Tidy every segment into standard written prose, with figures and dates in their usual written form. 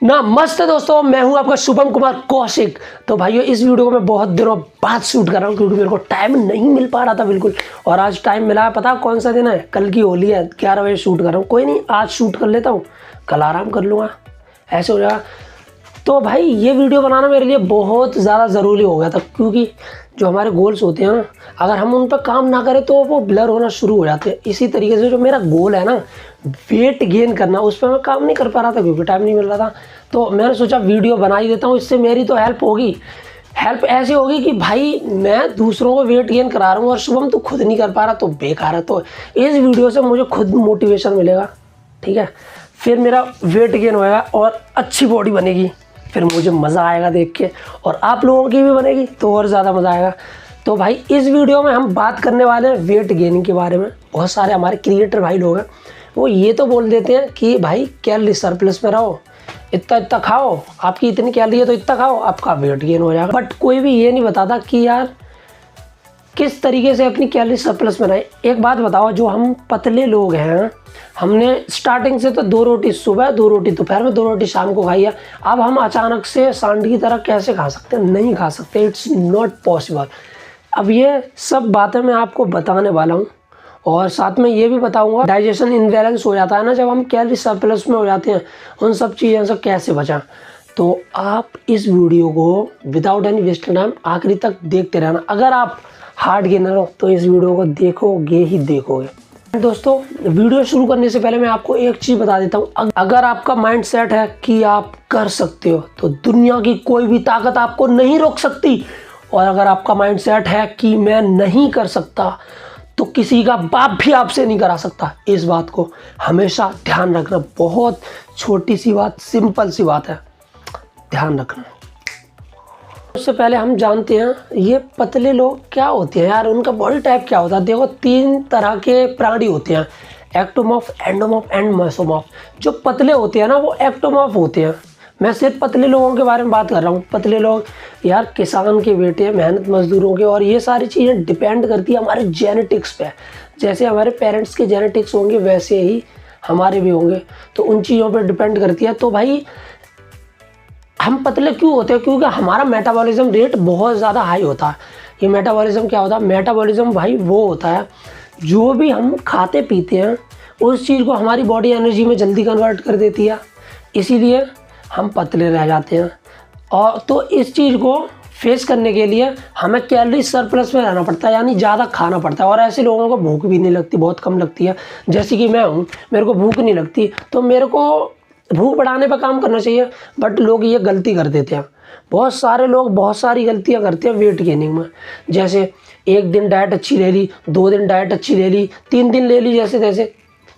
नमस्ते दोस्तों, मैं हूं आपका शुभम कुमार कौशिक। तो भाइयों, इस वीडियो को मैं बहुत दिनों बाद शूट कर रहा हूं क्योंकि मेरे को टाइम नहीं मिल पा रहा था बिल्कुल। और आज टाइम मिला है। पता कौन सा दिन है? कल की होली है। 11 बजे शूट कर रहा हूँ। कोई नहीं, आज शूट कर लेता हूँ, कल आराम कर लूँगा, ऐसे हो जाएगा। तो भाई ये वीडियो बनाना मेरे लिए बहुत ज़्यादा ज़रूरी हो गया था क्योंकि जो हमारे गोल्स होते हैं ना, अगर हम उन पर काम ना करें तो वो ब्लर होना शुरू हो जाते हैं। इसी तरीके से जो मेरा गोल है ना, वेट गेन करना, उस पर मैं काम नहीं कर पा रहा था क्योंकि टाइम नहीं मिल रहा था। तो मैंने सोचा वीडियो बना ही देता हूँ, इससे मेरी तो हेल्प होगी। हेल्प ऐसी होगी कि भाई मैं दूसरों को वेट गेन करा रहा हूँ और शुभम तो खुद नहीं कर पा रहा, तो बेकार है। तो इस वीडियो से मुझे खुद मोटिवेशन मिलेगा, ठीक है। फिर मेरा वेट गेन होएगा और अच्छी बॉडी बनेगी, फिर मुझे मज़ा आएगा देख के, और आप लोगों की भी बनेगी तो और ज़्यादा मज़ा आएगा। तो भाई इस वीडियो में हम बात करने वाले हैं वेट गेनिंग के बारे में। बहुत सारे हमारे क्रिएटर भाई लोग हैं, वो ये तो बोल देते हैं कि भाई कैलोरी सरप्लस में रहो, इतना इतना खाओ, आपकी इतनी कैलोरी है तो इतना खाओ, आपका वेट गेन हो जाएगा। बट कोई भी ये नहीं बताता कि यार किस तरीके से अपनी कैलोरी सरप्लस में रहे। एक बात बताओ, जो हम पतले लोग हैं, हमने स्टार्टिंग से तो 2 रोटी सुबह, 2 रोटी दोपहर में, 2 रोटी शाम को खाई है। अब हम अचानक से सांड की तरह कैसे खा सकते हैं? नहीं खा सकते, इट्स नॉट पॉसिबल। अब ये सब बातें मैं आपको बताने वाला हूँ और साथ में ये भी बताऊंगा डाइजेशन इनबैलेंस हो जाता है ना जब हम कैलोरी सरप्लस में हो जाते हैं, उन सब चीज़ों से कैसे बचाएं। तो आप इस वीडियो को विदाउट एनी वेस्टिंग टाइम आखिरी तक देखते रहना। अगर आप हार्ड गेनर हो तो इस वीडियो को देखोगे ही देखोगे। दोस्तों, वीडियो शुरू करने से पहले मैं आपको एक चीज़ बता देता हूँ। अगर आपका माइंड सेट है कि आप कर सकते हो तो दुनिया की कोई भी ताकत आपको नहीं रोक सकती। और अगर आपका माइंड सेट है कि मैं नहीं कर सकता तो किसी का बाप भी आपसे नहीं करा सकता। इस बात को हमेशा ध्यान रखना। बहुत छोटी सी बात, सिंपल सी बात है, ध्यान रखना। उससे पहले हम जानते हैं ये पतले लोग क्या होते हैं यार, उनका बॉडी टाइप क्या होता है। देखो, 3 तरह के प्राणी होते हैं, एक्टोमॉर्फ, एंडोमॉर्फ एंड मेसोमॉर्फ। जो पतले होते हैं ना वो एक्टोमॉर्फ होते हैं। मैं सिर्फ पतले लोगों के बारे में बात कर रहा हूँ। पतले लोग यार किसान के बेटे, मेहनत मजदूरों के, और ये सारी चीज़ें डिपेंड करती है हमारे जेनेटिक्स पे। जैसे हमारे पेरेंट्स के जेनेटिक्स होंगे वैसे ही हमारे भी होंगे, तो उन चीज़ों पर डिपेंड करती है। तो भाई हम पतले क्यों होते हैं? क्योंकि हमारा मेटाबॉलिज्म रेट बहुत ज़्यादा हाई होता है। ये मेटाबॉलिज्म क्या होता है? मेटाबॉलिज्म भाई वो होता है जो भी हम खाते पीते हैं उस चीज़ को हमारी बॉडी एनर्जी में जल्दी कन्वर्ट कर देती है, इसीलिए हम पतले रह जाते हैं। और तो इस चीज़ को फेस करने के लिए हमें कैलोरी सरप्लस में रहना पड़ता है, यानी ज़्यादा खाना पड़ता है। और ऐसे लोगों को भूख भी नहीं लगती, बहुत कम लगती है। जैसे कि मैं हूँ, मेरे को भूख नहीं लगती, तो मेरे को भूख बढ़ाने पर काम करना चाहिए। बट लोग ये गलती कर देते हैं। बहुत सारे लोग बहुत सारी गलतियां करते हैं वेट गेनिंग में। जैसे एक दिन डाइट अच्छी ले ली, 2 दिन डाइट अच्छी ले ली, 3 दिन ले ली जैसे तैसे,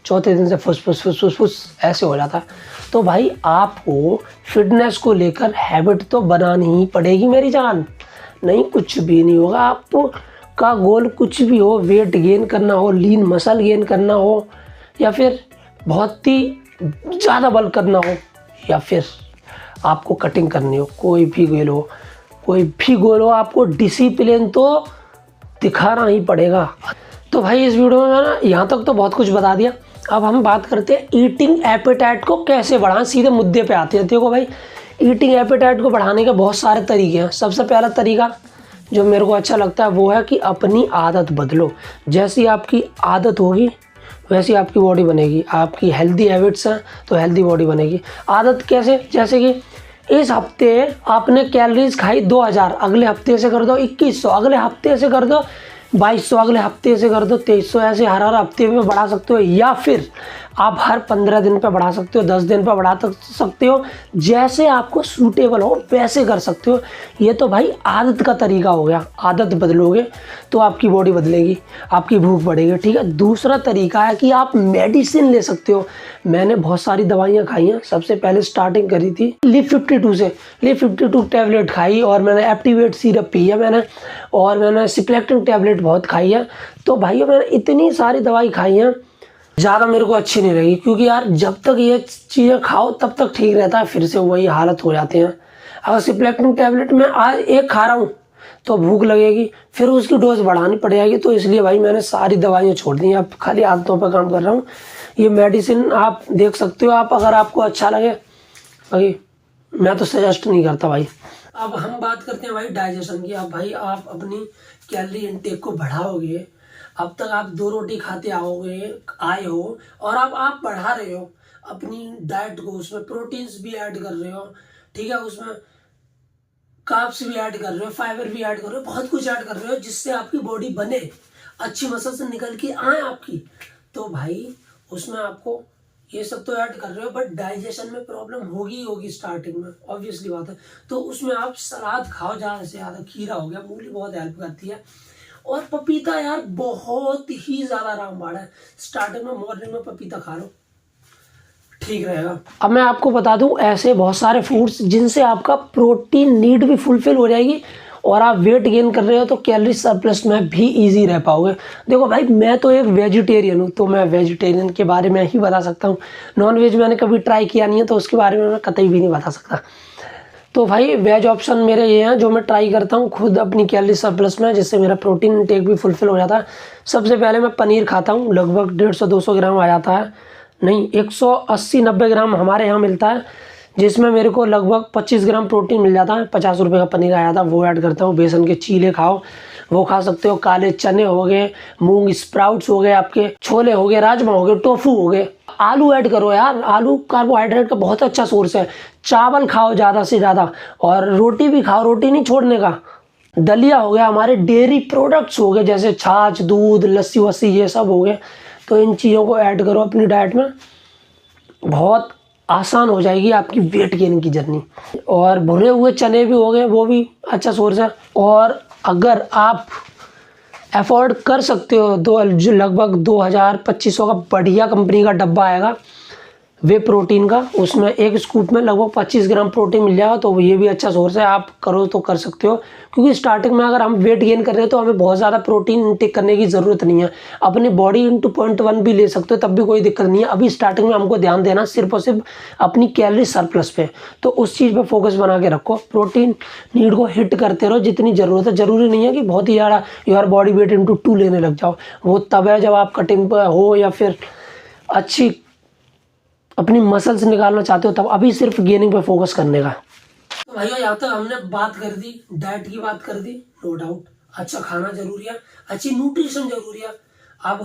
चौथे दिन से फुस ऐसे हो जाता है। तो भाई आपको फिटनेस को लेकर हैबिट तो बनानी ही पड़ेगी मेरी जान, नहीं कुछ भी नहीं होगा। आपको का गोल कुछ भी हो, वेट गेन करना हो, लीन मसल गेन करना हो, या फिर बहुत ही ज़्यादा बल करना हो, या फिर आपको कटिंग करनी हो, कोई भी गोल हो, आपको डिसिप्लिन तो दिखाना ही पड़ेगा। तो भाई इस वीडियो में ना यहाँ तक तो बहुत कुछ बता दिया। अब हम बात करते हैं ईटिंग एपेटाइट को कैसे बढ़ाएं। सीधे मुद्दे पे आते हैं। देखो भाई, ईटिंग एपेटाइट को बढ़ाने के बहुत सारे तरीके हैं। सबसे पहला तरीका जो मेरे को अच्छा लगता है वो है कि अपनी आदत बदलो। जैसी आपकी आदत होगी वैसी आपकी बॉडी बनेगी। आपकी हेल्दी हैबिट्स हैं तो हेल्दी बॉडी बनेगी। आदत कैसे? जैसे कि इस हफ्ते आपने कैलोरीज खाई 2000, अगले हफ्ते से कर दो 2100, अगले हफ्ते से कर दो 2200, अगले हफ्ते से कर दो 2300। ऐसे हर हफ्ते में बढ़ा सकते हो, या फिर आप हर 15 दिन पे बढ़ा सकते हो, 10 दिन पे बढ़ा सकते हो। जैसे आपको सूटेबल हो वैसे कर सकते हो। ये तो भाई आदत का तरीका हो गया। आदत बदलोगे तो आपकी बॉडी बदलेगी, आपकी भूख बढ़ेगी, ठीक है। दूसरा तरीका है कि आप मेडिसिन ले सकते हो। मैंने बहुत सारी दवाइयाँ खाई हैं। सबसे पहले स्टार्टिंग करी थी LIV52 से। LIV52 टैबलेट खाई, और मैंने एक्टिवेट सिरप पी है मैंने, और मैंने सिप्लेक्टिन टैबलेट बहुत खाई है। तो भाइयों मैंने इतनी सारी दवाई खाई हैं, ज़्यादा मेरे को अच्छी नहीं लगी, क्योंकि यार जब तक ये चीज़ें खाओ तब तक ठीक रहता है, फिर से वही हालत हो जाते हैं। अगर सिप्लेक्टिन टैबलेट में आज एक खा रहा हूँ तो भूख लगेगी, फिर उसकी डोज बढ़ानी पड़ जाएगी। तो इसलिए भाई मैंने सारी दवाइयाँ छोड़ दी, अब खाली आदतों पर काम कर रहा हूँ। ये मेडिसिन आप देख सकते हो, आप अगर आपको अच्छा लगे। भाई मैं तो सजेस्ट नहीं करता भाई। अब हम बात करते हैं भाई डाइजेशन की। अब भाई आप अपनी कैलोरी इनटेक को बढ़ाओगे। अब तक आप 2 रोटी खाते आए हो और अब आप बढ़ा रहे हो अपनी डाइट को, उसमें प्रोटीन्स भी ऐड कर रहे हो, ठीक है, उसमें कार्ब्स भी ऐड कर रहे हो, फाइबर भी ऐड कर रहे हो, बहुत कुछ ऐड कर रहे हो जिससे आपकी बॉडी बने, अच्छी मसल से निकल के आए आपकी। तो भाई उसमें आपको ये सब तो ऐड कर रहे हो, बट डाइजेशन में प्रॉब्लम होगी ही होगी स्टार्टिंग में, ऑब्वियसली बात है। तो उसमें आप सलाद खाओ ज़्यादा से ज़्यादा, खीरा हो गया, मूली बहुत हेल्प करती है, और पपीता यार बहुत ही ज़्यादा रामबाण है। स्टार्टिंग में मॉर्निंग में पपीता खा लो, ठीक रहेगा। अब मैं आपको बता दूं ऐसे बहुत सारे फूड्स जिनसे आपका प्रोटीन नीड भी फुलफिल हो जाएगी और आप वेट गेन कर रहे हो तो कैलोरी सरप्लस में भी इजी रह पाओगे। देखो भाई मैं तो एक वेजिटेरियन हूँ, तो मैं वेजिटेरियन के बारे में ही बता सकता हूँ। नॉन वेज मैंने कभी ट्राई किया नहीं है, तो उसके बारे में मैं कतई भी नहीं बता सकता। तो भाई वेज ऑप्शन मेरे ये हैं जो मैं ट्राई करता हूँ खुद अपनी कैलोरी सरप्लस में, जिससे मेरा प्रोटीन इंटेक भी फुलफिल हो जाता है। सबसे पहले मैं पनीर खाता हूँ, लगभग 150-200 ग्राम आ जाता है, नहीं 180-90 ग्राम हमारे यहाँ मिलता है, जिसमें मेरे को लगभग 25 ग्राम प्रोटीन मिल जाता है। 50 रुपये का पनीर आया था, वो ऐड करता हूँ। बेसन के चीले खाओ, वो खा सकते हो। काले चने हो गए, मूंग स्प्राउट्स हो गए, आपके छोले हो गए, राजमा हो गए, टोफू हो गए। आलू ऐड करो यार, आलू कार्बोहाइड्रेट का बहुत अच्छा सोर्स है। चावल खाओ ज़्यादा से ज़्यादा, और रोटी भी खाओ, रोटी नहीं छोड़ने का। दलिया हो गया, हमारे डेयरी प्रोडक्ट्स हो गए जैसे छाछ, दूध, लस्सी वस्सी, ये सब हो गए। तो इन चीज़ों को ऐड करो अपनी डाइट में, बहुत आसान हो जाएगी आपकी वेट गेन की जर्नी। और भुने हुए चने भी हो गए, वो भी अच्छा सोर्स है। और अगर आप अफोर्ड कर सकते हो जो लगभग 2000-2500 का बढ़िया कंपनी का डब्बा आएगा वे प्रोटीन का, उसमें एक स्कूप में लगभग 25 ग्राम प्रोटीन मिल जाएगा, तो ये भी अच्छा सोर्स है। आप करो तो कर सकते हो, क्योंकि स्टार्टिंग में अगर हम वेट गेन कर रहे हैं तो हमें बहुत ज़्यादा प्रोटीन इंटेक करने की ज़रूरत नहीं है। अपनी बॉडी इंटू 0.1 भी ले सकते हो, तब भी कोई दिक्कत नहीं है। अभी स्टार्टिंग में हमको ध्यान देना सिर्फ और सिर्फ अपनी कैलोरी सरप्लस पे, तो उस चीज़ पर फोकस बना के रखो। प्रोटीन नीड को हिट करते रहो जितनी ज़रूरत है। ज़रूरी नहीं है कि बहुत ही ज़्यादा योर बॉडी वेट इंटू 2 लेने लग जाओ, वो तब है जब आप कटिंग पर हो या फिर अच्छी अपनी मसल्स निकालना चाहते हो, तब। अभी सिर्फ गेनिंग पे फोकस करने का। तो भाइयों यहाँ तक हमने बात कर दी, डाइट की बात कर दी, नो डाउट अच्छा खाना जरूरी है, अच्छी न्यूट्रिशन जरूरी है। अब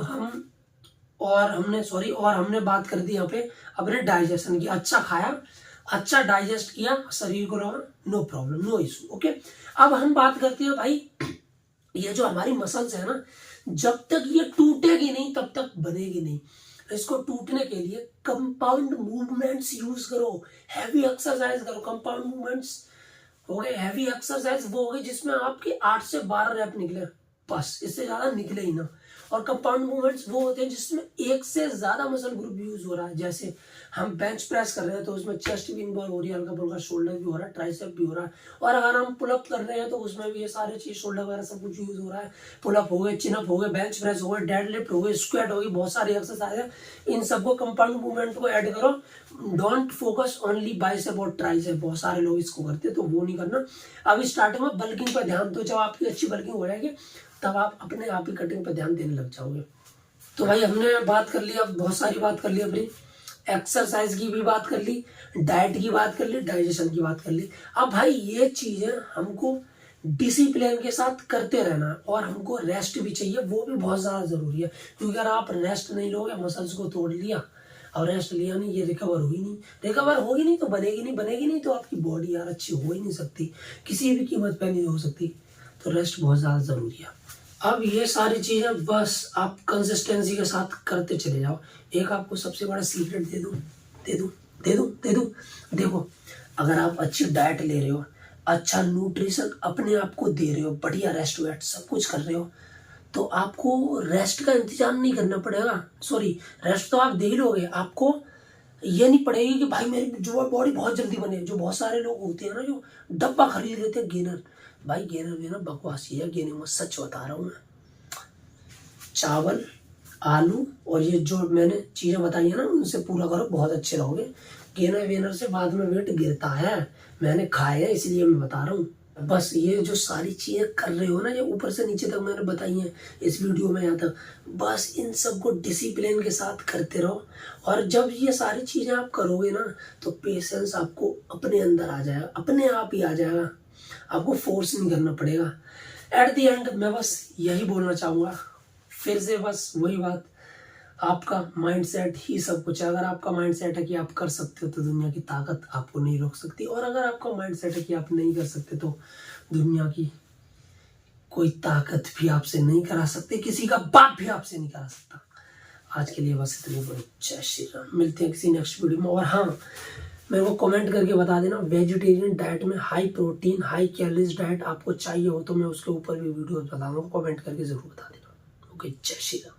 हमने बात कर दी यहाँ पे अपने डाइजेशन की। अच्छा खाया, अच्छा डाइजेस्ट किया, शरीर को रहा, no problem, no issue, okay. अब हम बात करते हैं भाई, ये जो हमारी मसल्स है ना, जब तक ये टूटेगी नहीं तब तक बनेगी नहीं। इसको टूटने के लिए कंपाउंड मूवमेंट्स यूज करो, हैवी एक्सरसाइज करो। कंपाउंड मूवमेंट्स हो गए, हैवी एक्सरसाइज वो हो गई जिसमें आपके 8 से 12 रैप निकले, बस, इससे ज्यादा निकले ही ना। और कंपाउंड मूवमेंट्स वो होते हैं जिसमें एक से ज्यादा मसल ग्रुप यूज हो रहा है। जैसे हम बेंच प्रेस कर रहे हैं तो उसमें चेस्ट भी इन्वॉल्व हो रही है, हल्का फुल्का शोल्डर भी हो रहा है, ट्राइसेप भी हो रहा है। और अगर हम पुलअप कर रहे हैं तो उसमें भी ये सारे चीज, शोल्डर वगैरह सब कुछ यूज हो रहा है। पुलअप हो गए, चिनअप हो गए, बेंच प्रेस हो गए, डेड लिफ्ट हो गए, स्क्वाट हो गई, बहुत सारी एक्सरसाइज है। इन सबको कंपाउंड मूवमेंट को ऐड करो। डोंट फोकस ओनली बाइसेप और ट्राइसेप, बहुत सारे लोग इसको करते हैं, तो वो नहीं करना। अभी स्टार्टिंग में बल्किंग पर ध्यान दो, जब आपकी अच्छी बल्किंग हो जाएगी तब आप अपने आप ही कटिंग पर ध्यान देने लग जाओगे। तो भाई हमने बात कर लिया, बहुत सारी बात कर ली, अपनी एक्सरसाइज की भी बात कर ली, डाइट की बात कर ली, डाइजेशन की बात कर ली। अब भाई ये चीजें हमको डिसिप्लिन के साथ करते रहना, और हमको रेस्ट भी चाहिए, वो भी बहुत ज्यादा जरूरी है। क्योंकि अगर आप रेस्ट नहीं लोगे, मसल्स को तोड़ लिया और रेस्ट लिया नहीं, ये रिकवर होगी नहीं तो बनेगी नहीं तो आपकी बॉडी यार अच्छी हो ही नहीं सकती, किसी भी कीमत पर नहीं हो सकती। तो रेस्ट बहुत ज्यादा जरूरी है। अब ये सारी चीजें बस आप कंसिस्टेंसी के साथ करते चले जाओ। एक आपको सबसे बड़ा सीक्रेट दे दूं। देखो, अगर आप अच्छी डाइट ले रहे हो, अच्छा न्यूट्रिशन अपने आप को दे रहे हो, बढ़िया रेस्ट वेट सब कुछ कर रहे हो, तो आपको रेस्ट का इंतजार नहीं करना पड़ेगा। सॉरी, रेस्ट तो आप दे ही लोगे, आपको ये नहीं पड़ेगी कि भाई मेरी जो बॉडी बहुत जल्दी बने। जो बहुत सारे लोग होते हैं ना, जो डब्बा खरीद लेते हैं गेनर, भाई गेनर में ना बकवासी है, गेनर में सच बता रहा हूँ मैं। चावल, आलू और ये जो मैंने चीजें बताई है ना, उनसे पूरा करो, बहुत अच्छे रहोगे। गेनर वेनर से बाद में वेट गिरता है, मैंने खाया है इसलिए मैं बता रहा हूँ। बस ये जो सारी चीज़ें कर रहे हो ना, ये ऊपर से नीचे तक मैंने बताई हैं इस वीडियो में यहाँ तक, बस इन सब को डिसिप्लिन के साथ करते रहो। और जब ये सारी चीज़ें आप करोगे ना, तो पेशेंस आपको अपने अंदर आ जाएगा, अपने आप ही आ जाएगा, आपको फोर्स नहीं करना पड़ेगा। एट द एंड मैं बस यही बोलना चाहूँगा, फिर से बस वही बात, आपका माइंडसेट ही सब कुछ है। अगर आपका माइंडसेट है कि आप कर सकते हो, तो दुनिया की ताकत आपको नहीं रोक सकती। और अगर आपका माइंडसेट है कि आप नहीं कर सकते, तो दुनिया की कोई ताकत भी आपसे नहीं करा सकती, किसी का बाप भी आपसे नहीं करा सकता। आज के लिए बस इतनी बड़ी। जय श्री राम। मिलते हैं किसी नेक्स्ट वीडियो में। और हाँ, मेरे को कमेंट करके बता देना, वेजिटेरियन डाइट में high protein high calories diet आपको चाहिए हो, तो मैं उसके ऊपर भी वीडियो बताऊंगा। कमेंट करके जरूर बता देना। ओके, जय श्री राम।